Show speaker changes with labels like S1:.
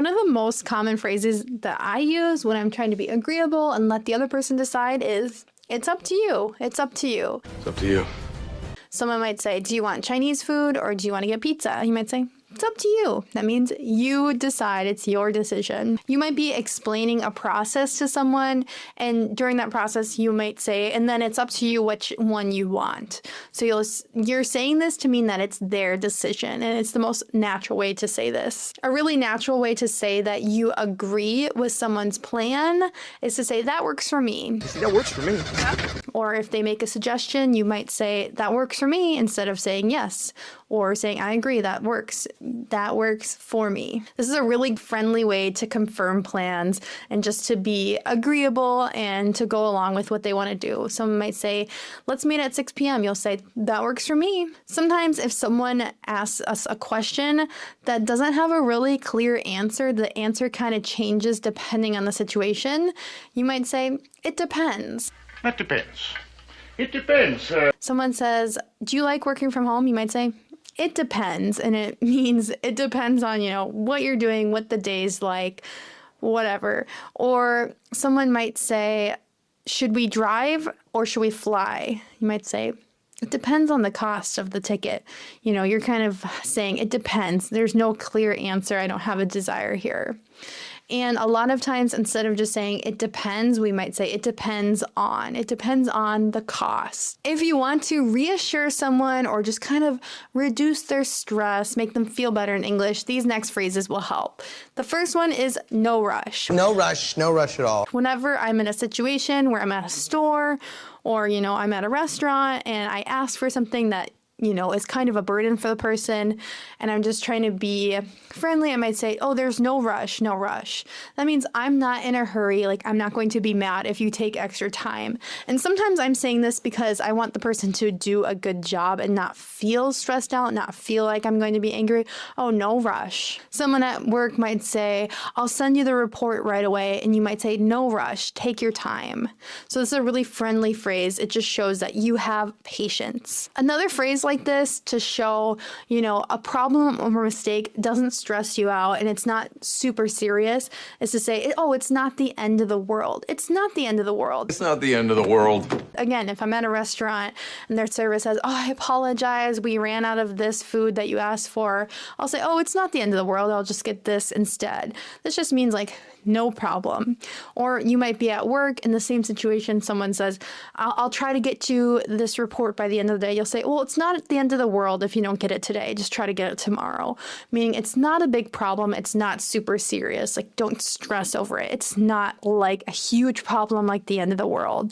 S1: One of the most common phrases that I use when I'm trying to be agreeable and let the other person decide is, it's up to you. It's up to you.
S2: It's up to you.
S1: Someone might say, do you want Chinese food or do you want to get pizza? You might say, it's up to you. That means you decide. It's your decision. You might be explaining a process to someone, and during that process, you might say, and then it's up to you which one you want. So you're saying this to mean that it's their decision, and it's the most natural way to say this. A really natural way to say that you agree with someone's plan is to say, that works for me.
S2: That works for me.
S1: Or if they make a suggestion, you might say, that works for me, instead of saying yes, or saying, I agree, that works. That works for me. This is a really friendly way to confirm plans and just to be agreeable and to go along with what they want to do. Someone might say, let's meet at 6 p.m. You'll say, that works for me. Sometimes if someone asks us a question that doesn't have a really clear answer, the answer kind of changes depending on the situation. You might say, it depends.
S3: That depends. It depends.
S1: Someone says, do you like working from home? You might say, it depends. And it means it depends on, what you're doing, what the day's like, whatever. Or someone might say, should we drive or should we fly? You might say, it depends on the cost of the ticket. You're kind of saying it depends. There's no clear answer. I don't have a desire here. And a lot of times, instead of just saying it depends, we might say it depends on. It depends on the cost. If you want to reassure someone or just kind of reduce their stress, make them feel better in English, these next phrases will help. The first one is no rush.
S4: No rush at all.
S1: Whenever I'm in a situation where I'm at a store or, I'm at a restaurant and I ask for something that is kind of a burden for the person, and I'm just trying to be friendly, I might say, oh, there's no rush, no rush. That means I'm not in a hurry, I'm not going to be mad if you take extra time. And sometimes I'm saying this because I want the person to do a good job and not feel stressed out, not feel like I'm going to be angry. Oh, no rush. Someone at work might say, I'll send you the report right away, and you might say, no rush, take your time. So this is a really friendly phrase. It just shows that you have patience. Another phrase like this to show, a problem or a mistake doesn't stress you out and it's not super serious is to say, oh, it's not the end of the world. It's not the end of the world.
S2: It's not the end of the world.
S1: Again, if I'm at a restaurant and their server says, oh, I apologize, we ran out of this food that you asked for, I'll say, oh, it's not the end of the world. I'll just get this instead. This just means no problem. Or you might be at work in the same situation. Someone says, I'll try to get you this report by the end of the day. You'll say, well, it's not the end of the world if you don't get it today. Just try to get it tomorrow. Meaning it's not a big problem. It's not super serious. Don't stress over it. It's not a huge problem like the end of the world.